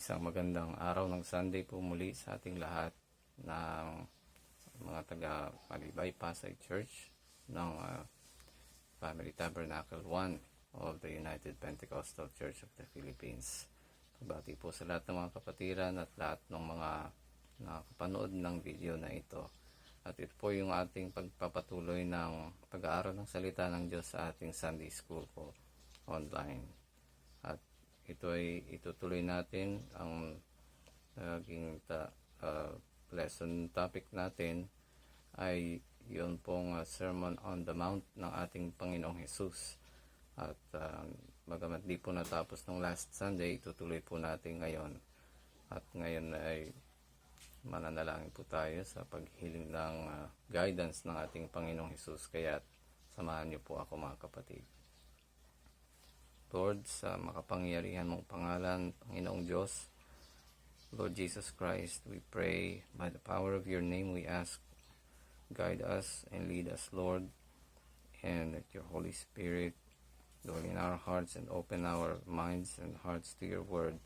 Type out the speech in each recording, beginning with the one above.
Isang magandang araw ng Sunday po muli sa ating lahat ng mga taga-Malibay Pasay Church ng Family Tabernacle 1 of the United Pentecostal Church of the Philippines. Pagbati po sa lahat ng mga kapatiran at lahat ng mga nakapanood ng video na ito. At ito po yung ating pagpapatuloy ng pag-aaral ng salita ng Diyos sa ating Sunday School po online. At ito ay itutuloy natin ang naging lesson topic natin ay yun pong Sermon on the Mount ng ating Panginoong Hesus. At bagamat di po natapos ng last Sunday, itutuloy po natin ngayon. At ngayon ay mananalangin po tayo sa paghiling ng guidance ng ating Panginoong Hesus. Kaya samahan niyo po ako, mga kapatid. Lord, sa makapangyarihan mong pangalan, Panginoong Diyos, Lord Jesus Christ, we pray by the power of your name we ask, guide us and lead us, Lord, and let your Holy Spirit dwell in our hearts and open our minds and hearts to your word.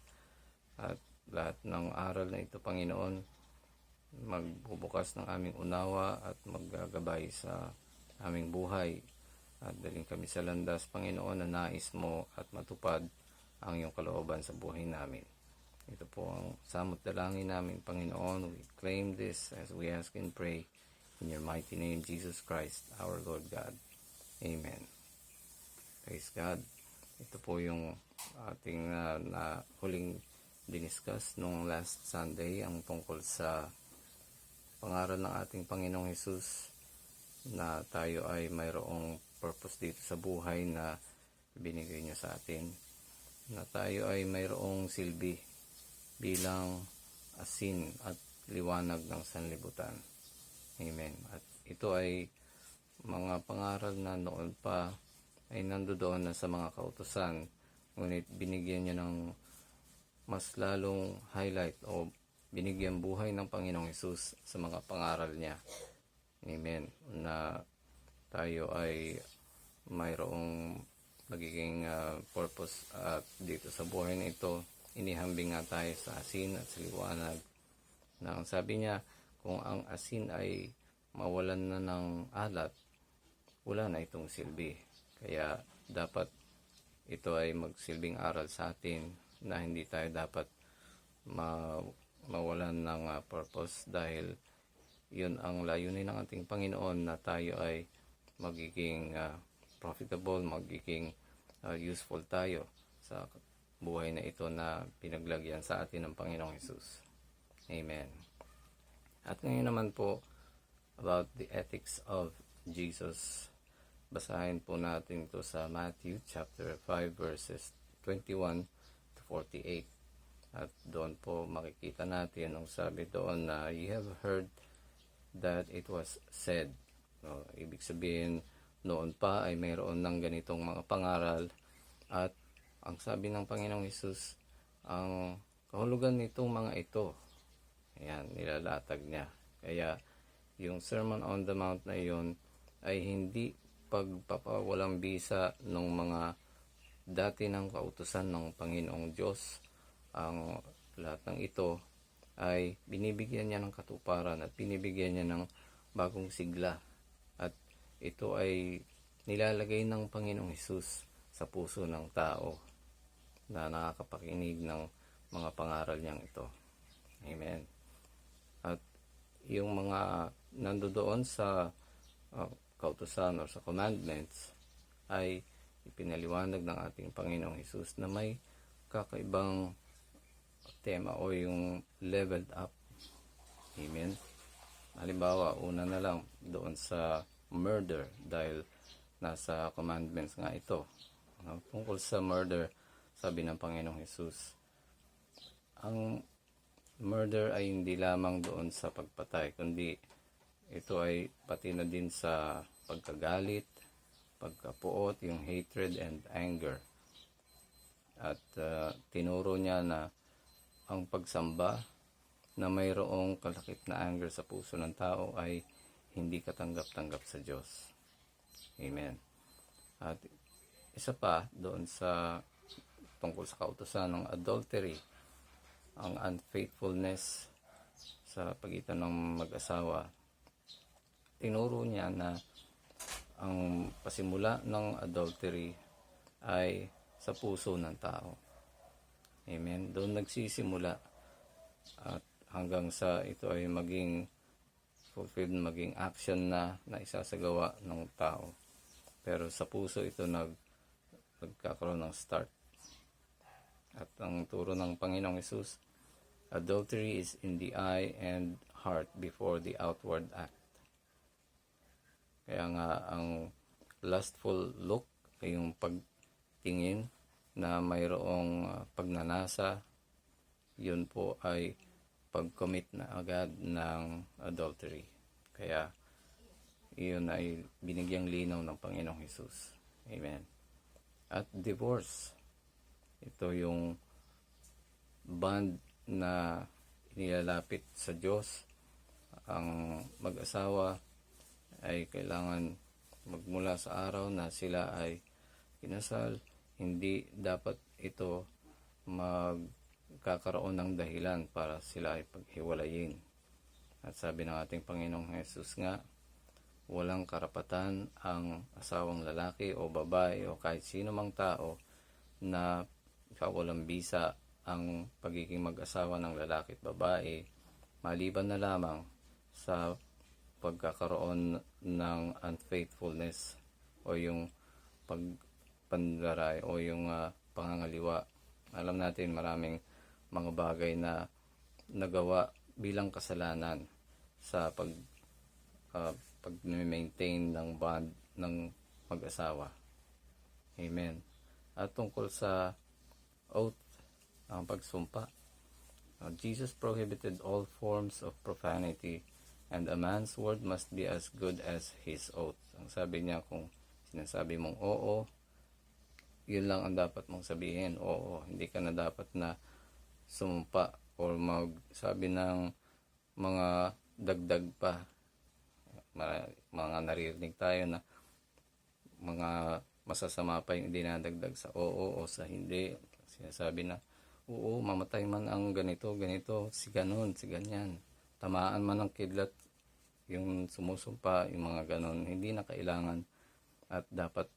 At lahat ng aral na ito, Panginoon, magbubukas ng aming unawa at maggagabay sa aming buhay. At daling kami sa landas, Panginoon, na nais mo at matupad ang iyong kalooban sa buhay namin. Ito po ang samot dalangin namin, Panginoon. We claim this as we ask and pray in your mighty name, Jesus Christ, our Lord God. Amen. Praise God. Ito po yung ating na huling diniscuss nung last Sunday, ang tungkol sa pangaral ng ating Panginoong Hesus na tayo ay mayroong purpose dito sa buhay na binigay niya sa atin, na tayo ay mayroong silbi bilang asin at liwanag ng sanlibutan. Amen. At ito ay mga pangaral na noon pa ay nandoon na sa mga kautusan, ngunit binigyan niya ng mas lalong highlight o binigyan buhay ng Panginoong Hesus sa mga pangaral niya. Amen. Na tayo ay mayroong magiging purpose at dito sa buhay na ito, inihambing nga tayo sa asin at sa liwanag. Na ang sabi niya, kung ang asin ay mawalan na ng alat, wala na itong silbi. Kaya dapat ito ay magsilbing aral sa atin na hindi tayo dapat mawalan ng purpose, dahil yun ang layunin ng ating Panginoon, na tayo ay magiging profitable, magiging useful tayo sa buhay na ito na pinaglagyan sa atin ng Panginoong Hesus. Amen. At ngayon naman po, about the ethics of Jesus. Basahin po natin ito sa Matthew chapter 5 verses 21 to 48. At doon po makikita natin ang sabi doon na you have heard that it was said. No, ibig sabihin, noon pa ay mayroon ng ganitong mga pangaral, at ang sabi ng Panginoong Hesus, ang kahulugan nitong mga ito, ayan, nilalatag niya. Kaya yung Sermon on the Mount na yun ay hindi pagpapawalang bisa ng mga dati ng kautusan ng Panginoong Diyos. Ang lahat ng ito ay binibigyan niya ng katuparan at binibigyan niya ng bagong sigla. At ito ay nilalagay ng Panginoong Hesus sa puso ng tao na nakakapakinig ng mga pangaral niyang ito. Amen. At yung mga nandoon sa kautusan o sa commandments ay ipinaliwanag ng ating Panginoong Hesus na may kakaibang tema o yung leveled up. Amen. Halimbawa, una na lang doon sa murder, dahil nasa commandments nga ito. Tungkol sa murder, sabi ng Panginoong Hesus, ang murder ay hindi lamang doon sa pagpatay, kundi ito ay pati na din sa pagkagalit, pagkapuot, yung hatred and anger. At tinuro niya na ang pagsamba na mayroong kalakip na anger sa puso ng tao ay hindi katanggap-tanggap sa Diyos. Amen. At isa pa doon sa tungkol sa kautusan ng adultery, ang unfaithfulness sa pagitan ng mag-asawa, tinuro niya na ang pasimula ng adultery ay sa puso ng tao. Amen. Doon nagsisimula at hanggang sa ito ay maging fulfilled, maging action na isasagawa ng tao. Pero sa puso ito nagkakaroon ng start. At ang turo ng Panginoong Hesus, adultery is in the eye and heart before the outward act. Kaya nga ang lustful look ay yung pagtingin na mayroong pagnanasa, yun po ay pag-commit na agad ng adultery. Kaya iyon ay binigyang linaw ng Panginoong Hesus. Amen. At divorce, ito yung bond na inilalapit sa Diyos. Ang mag-asawa ay kailangan magmula sa araw na sila ay kinasal, hindi dapat ito magkakaroon ng dahilan para sila ay paghiwalayin. At sabi ng ating Panginoong Hesus nga, walang karapatan ang asawang lalaki o babae o kahit sino mang tao na kawalang bisa ang pagiging mag-asawa ng lalaki at babae, maliban na lamang sa pagkakaroon ng unfaithfulness o yung pagpandaray o yung pangangaliwa. Alam natin maraming mga bagay na nagawa bilang kasalanan sa pag-maintain ng bond ng mag-asawa. Amen. At tungkol sa oath, ang pagsumpa, Jesus prohibited all forms of profanity, and a man's word must be as good as his oath. Ang sabi niya, kung sinasabi mong oo, yun lang ang dapat mong sabihin, oo. Hindi ka na dapat na sumumpa or magsabi ng mga dagdag pa. Mga naririnig tayo na mga masasama pa yung dinadagdag sa oo o sa hindi. Sinasabi na, oo, mamatay man ang ganito, si ganon, si ganyan. Tamaan man ng kidlat, yung sumusumpa, yung mga ganon. Hindi na kailangan at dapat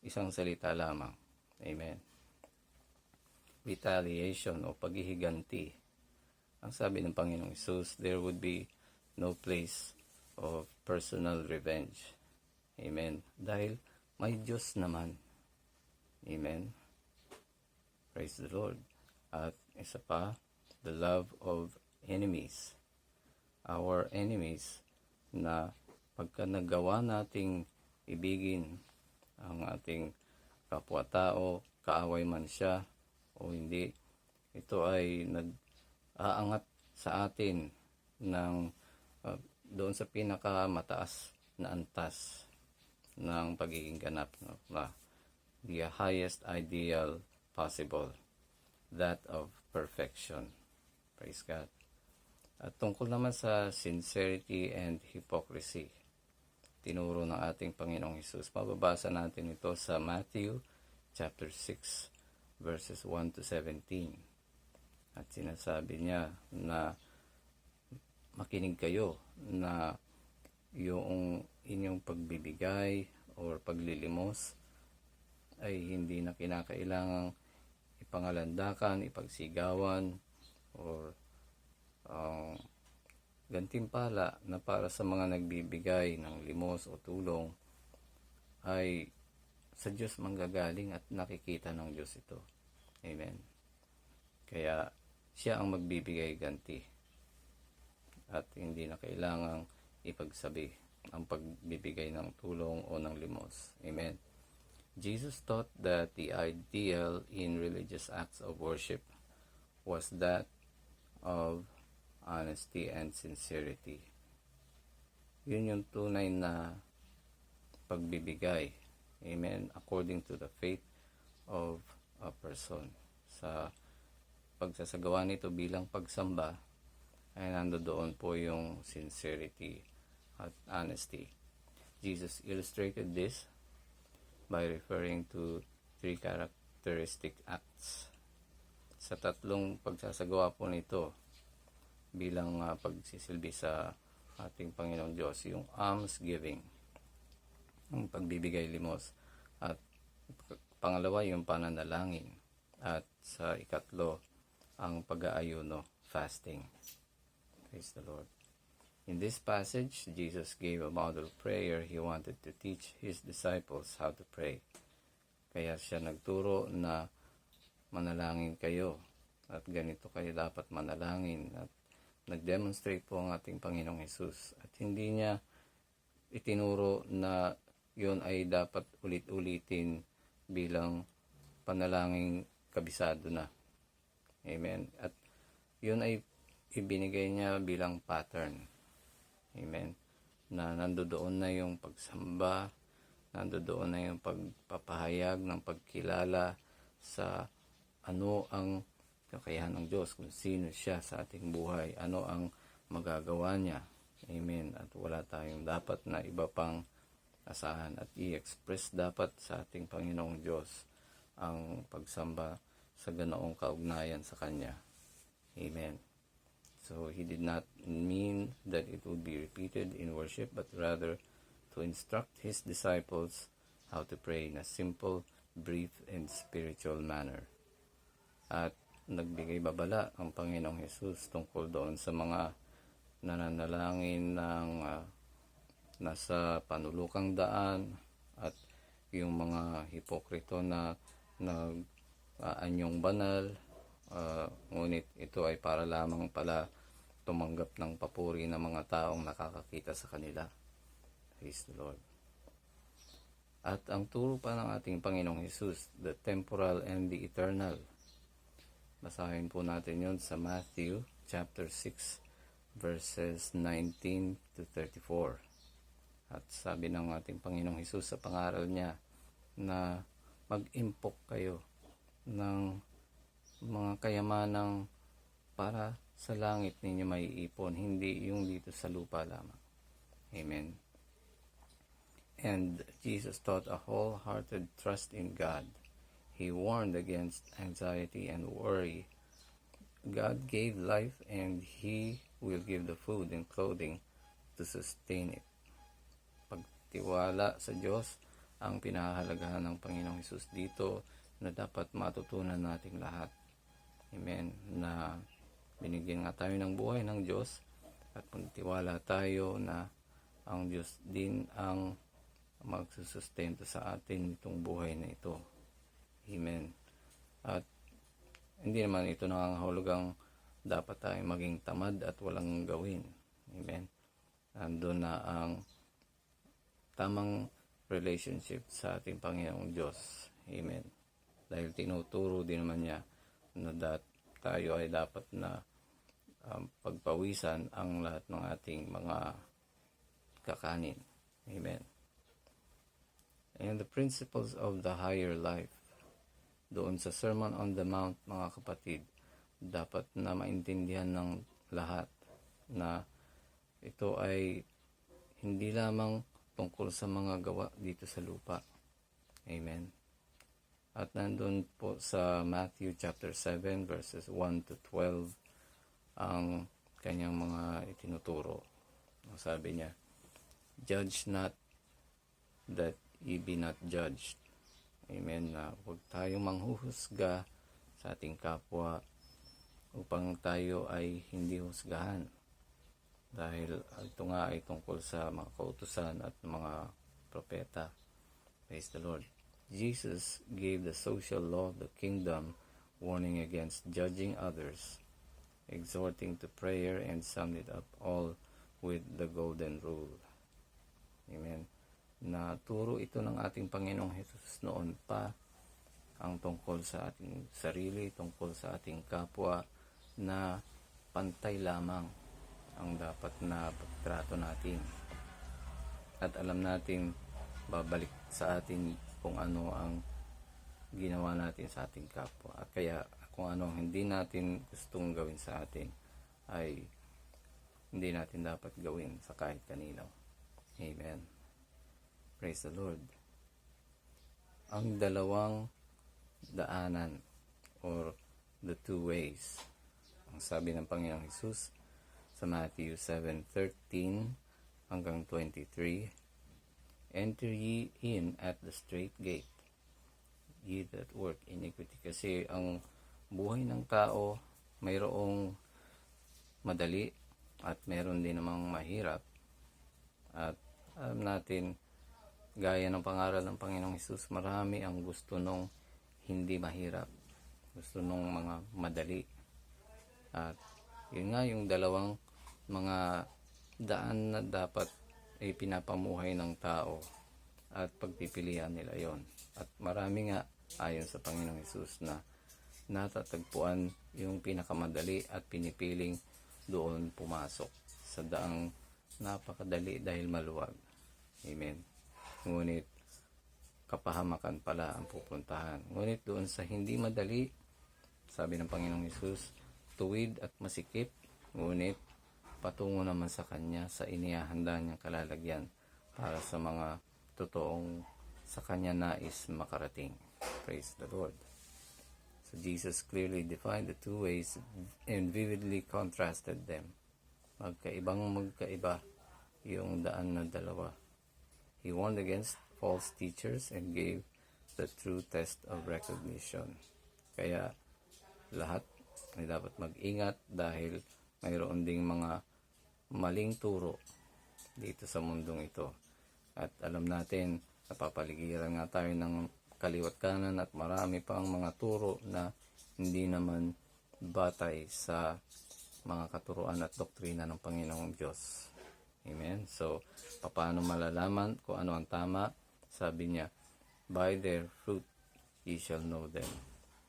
isang salita lamang. Amen. Retaliation o paghihiganti. Ang sabi ng Panginoong Hesus, there would be no place of personal revenge. Amen. Dahil may Diyos naman. Amen. Praise the Lord. At isa pa, the love of enemies. Our enemies na pagka nagawa nating ibigin ang ating kapwa-tao, kaaway man siya o hindi, ito ay nag-aangat sa atin ng doon sa pinakamataas na antas ng pagiging ganap, na the highest ideal possible, that of perfection. Praise God. At tungkol naman sa sincerity and hypocrisy, tinuro ng ating Panginoong Hesus. Mababasa natin ito sa Matthew chapter 6 verses 1 to 17. At sinasabi niya na makinig kayo na yung inyong pagbibigay or paglilimos ay hindi na kinakailangang ipangalandakan, ipagsigawan, or gantimpala na para sa mga nagbibigay ng limos o tulong ay sa Diyos manggagaling at nakikita ng Diyos ito. Amen. Kaya siya ang magbibigay ganti at hindi na kailangang ipagsabi ang pagbibigay ng tulong o ng limos. Amen. Jesus taught that the ideal in religious acts of worship was that of honesty and sincerity. Yun yung tunay na pagbibigay. Amen. According to the faith of a person. Sa pagsasagawa nito bilang pagsamba, ay nandoon po yung sincerity at honesty. Jesus illustrated this by referring to three characteristic acts. sa tatlong pagsasagawa po nito bilang pagsisilbi sa ating Panginoong Diyos, yung almsgiving, ang pagbibigay limos, at pangalawa yung pananalangin, at sa ikatlo ang pag-aayuno, fasting. Praise the Lord. In this passage, Jesus gave a model prayer. He wanted to teach His disciples how to pray. Kaya siya nagturo na manalangin kayo at ganito kayo dapat manalangin, at nag-demonstrate po ang ating Panginoong Hesus. At hindi niya itinuro na yun ay dapat ulit-ulitin bilang panalangin kabisado na. Amen. At yun ay ibinigay niya bilang pattern. Amen. Na nandoon na yung pagsamba, nandoon na yung pagpapahayag ng pagkilala sa ano ang kakayahan ng Diyos, kung sino siya sa ating buhay, ano ang magagawa niya. Amen. At wala tayong dapat na iba pang asahan, at i-express dapat sa ating Panginoong Diyos ang pagsamba sa ganoong kaugnayan sa Kanya. Amen. So, He did not mean that it would be repeated in worship, but rather to instruct His disciples how to pray in a simple, brief, and spiritual manner. At nagbigay babala ang Panginoong Hesus tungkol doon sa mga nananalangin ng nasa panulukang daan, at yung mga hipokrito na anyong banal, ngunit ito ay para lamang pala tumanggap ng papuri ng mga taong nakakakita sa kanila. Praise the Lord. At ang turo pa ng ating Panginoong Hesus, the temporal and the eternal. Basahin po natin yon sa Matthew chapter 6 verses 19 to 34. At sabi ng ating Panginoong Hesus sa pangaral niya na mag-impok kayo ng mga kayamanang para sa langit ninyo maiipon, hindi yung dito sa lupa lamang. Amen. And Jesus taught a wholehearted trust in God. He warned against anxiety and worry. God gave life, and He will give the food and clothing to sustain it. Pagtiwala sa Diyos ang pinahahalagahan ng Panginoong Hesus dito na dapat matutunan nating lahat. Amen. Na binigyan nga tayo ng buhay ng Diyos, at magtiwala tayo na ang Diyos din ang magsusustento sa atin itong buhay na ito. Amen. At hindi naman ito nangangahulugang dapat tayo maging tamad at walang gawin. Amen. Andun na ang tamang relationship sa ating Panginoong Diyos. Amen. Dahil tinuturo din naman niya na tayo ay dapat na pagpawisan ang lahat ng ating mga kakanin. Amen. And the principles of the higher life, doon sa Sermon on the Mount, mga kapatid, dapat na maintindihan ng lahat na ito ay hindi lamang tungkol sa mga gawa dito sa lupa. Amen. At nandun po sa Matthew chapter 7 verses 1 to 12 ang kanyang mga itinuturo. Sabi niya, "Judge not that ye be not judged." Amen, na huwag tayong manghuhusga sa ating kapwa upang tayo ay hindi husgahan. Dahil ito nga ay tungkol sa mga kautusan at mga propeta. Praise the Lord. Jesus gave the social law of the kingdom, warning against judging others, exhorting to prayer, and summed it up all with the golden rule. Amen. Na turo ito ng ating Panginoong Hesus noon pa, ang tungkol sa ating sarili, tungkol sa ating kapwa, na pantay lamang ang dapat na pagtrato natin. At alam natin, babalik sa atin kung ano ang ginawa natin sa ating kapwa. At kaya kung ano ang hindi natin gustong gawin sa atin, ay hindi natin dapat gawin sa kahit kanino. Amen. Praise the Lord. Ang dalawang daanan or the two ways. Ang sabi ng Panginoong Hesus sa Matthew 7:13 hanggang 23, "Enter ye in at the strait gate, ye that work iniquity." Kasi ang buhay ng tao, mayroong madali at meron din namang mahirap. At alam natin, gaya ng pangaral ng Panginoong Hesus, marami ang gusto nung hindi mahirap. Gusto nung mga madali. At yun nga yung dalawang mga daan na dapat ay pinapamuhay ng tao. At pagpipilian nila yon. At marami nga ayon sa Panginoong Hesus na natatagpuan yung pinakamadali at pinipiling doon pumasok sa daang napakadali dahil maluwag. Amen. Ngunit kapahamakan pala ang pupuntahan. Ngunit doon sa hindi madali, sabi ng Panginoong Hesus, tuwid at masikip, ngunit patungo naman sa Kanya sa inihahanda niyang kalalagyan para sa mga totoong sa Kanya nais makarating. Praise the Lord. So Jesus clearly defined the two ways and vividly contrasted them. Magkaiba yung daan na dalawa. He warned against false teachers and gave the true test of recognition. Kaya lahat ay dapat mag-ingat dahil mayroon ding mga maling turo dito sa mundong ito. At alam natin, napapaligiran nga tayo ng kaliwat kanan at marami pang mga turo na hindi naman batay sa mga katuruan at doktrina ng Panginoong Diyos. Amen. So, paano malalaman kung ano ang tama? Sabi niya, "By their fruit ye shall know them."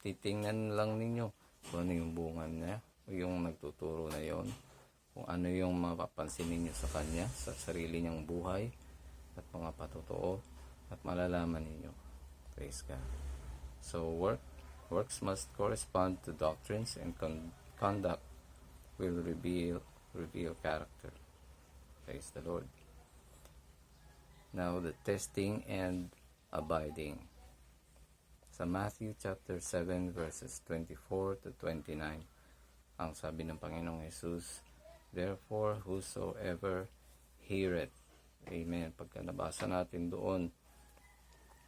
Titingnan lang ninyo kung ano yung bunga niya, o yung nagtuturo na yon, kung ano yung mapapansin ninyo sa kanya, sa sarili niyang buhay at mga patotoo, at malalaman ninyo. Praise God. So, works must correspond to doctrines, and conduct will reveal character. Praise the Lord. Now, the testing and abiding. Sa Matthew chapter 7 verses 24 to 29, ang sabi ng Panginoong Hesus, "Therefore, whosoever heareth," Amen. Pagka nabasa natin doon,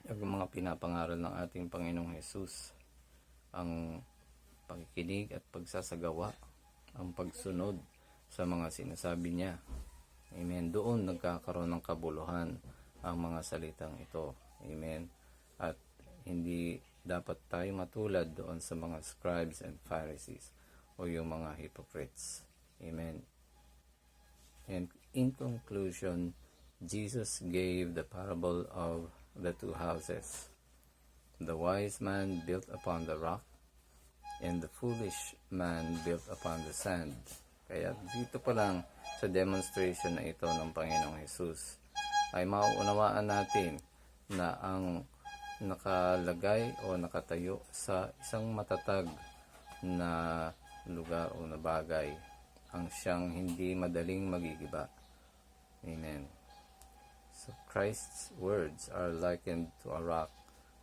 yung mga pinapangaral ng ating Panginoong Hesus, ang pakikinig at pagsasagawa, ang pagsunod sa mga sinasabi niya. Amen. Doon nagkakaroon ng kabuluhan ang mga salitang ito. Amen. At hindi dapat tayo matulad doon sa mga scribes and Pharisees o yung mga hypocrites. Amen. And in conclusion, Jesus gave the parable of the two houses. The wise man built upon the rock, and the foolish man built upon the sand. Kaya dito pa lang sa demonstration na ito ng Panginoong Hesus ay mauunawaan natin na ang nakalagay o nakatayo sa isang matatag na lugar o na bagay ang siyang hindi madaling magigiba. Amen. So Christ's words are likened to a rock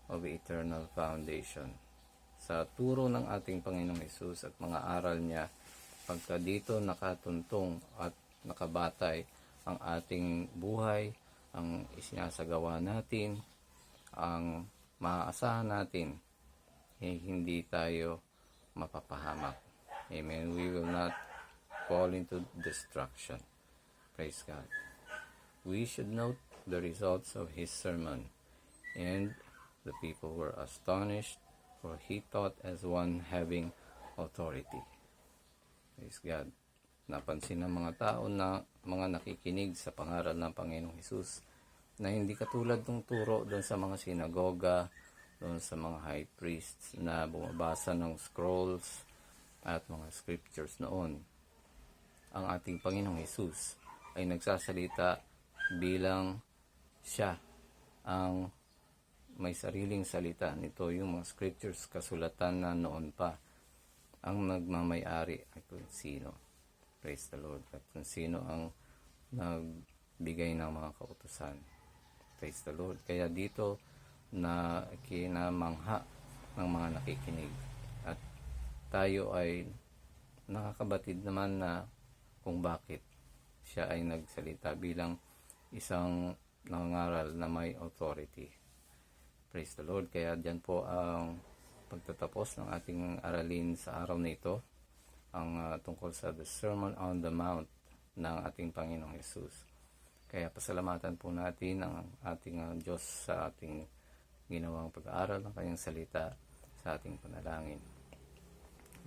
of eternal foundation. Sa turo ng ating Panginoong Hesus at mga aral niya, pagka dito nakatuntong at nakabatay ang ating buhay, ang isinasagawa natin, ang maaasahan natin, hindi tayo mapapahamak. Amen. We will not fall into destruction. Praise God. We should note the results of his sermon, and the people were astonished, for he taught as one having authority. Praise God. Napansin ng mga tao na mga nakikinig sa pangaral ng Panginoong Hesus na hindi katulad ng turo doon sa mga sinagoga, doon sa mga high priests na bumabasa ng scrolls at mga scriptures noon. Ang ating Panginoong Hesus ay nagsasalita bilang siya ang may sariling salita. Nito yung mga scriptures, kasulatan na noon pa. Ang nagmamay-ari ay kung sino. Praise the Lord. At kung sino ang nagbigay ng mga kautusan. Praise the Lord. Kaya dito na kinamangha ng mga nakikinig. At tayo ay nakakabatid naman na kung bakit siya ay nagsalita bilang isang nangangaral na may authority. Praise the Lord. Kaya dyan po ang pagtatapos ng ating aralin sa araw na ito, ang tungkol sa The Sermon on the Mount ng ating Panginoong Jesus. Kaya pasalamatan po natin ang ating Diyos sa ating ginawang pag-aaral ng kanyang salita sa ating panalangin.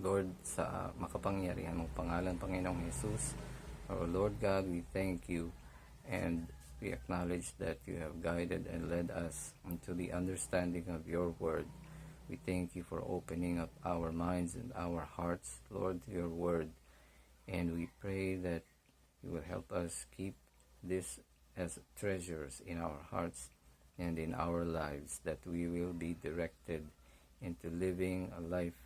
Lord, sa makapangyarihan mong pangalan, Panginoong Jesus, our Lord God, we thank you and we acknowledge that you have guided and led us into the understanding of your word. We thank you for opening up our minds and our hearts, Lord, to your word. And we pray that you will help us keep this as treasures in our hearts and in our lives, that we will be directed into living a life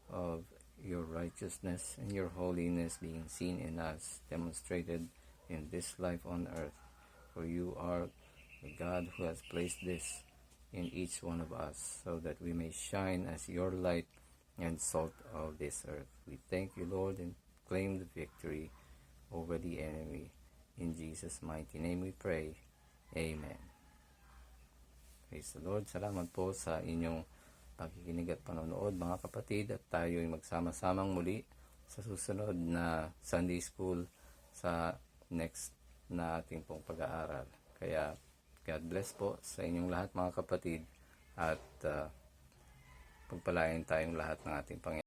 of your righteousness and your holiness being seen in us, demonstrated in this life on earth. For you are the God who has placed this in each one of us, so that we may shine as your light and salt of this earth. We thank you, Lord, and claim the victory over the enemy. In Jesus' mighty name we pray. Amen. Praise the Lord. Salamat po sa inyong pakikinig at panonood, mga kapatid, at tayo ay magsama-samang muli sa susunod na Sunday School sa next na ating pong pag-aaral. Kaya God bless po sa inyong lahat, mga kapatid, at pagpalain tayong lahat ng ating Panginoon.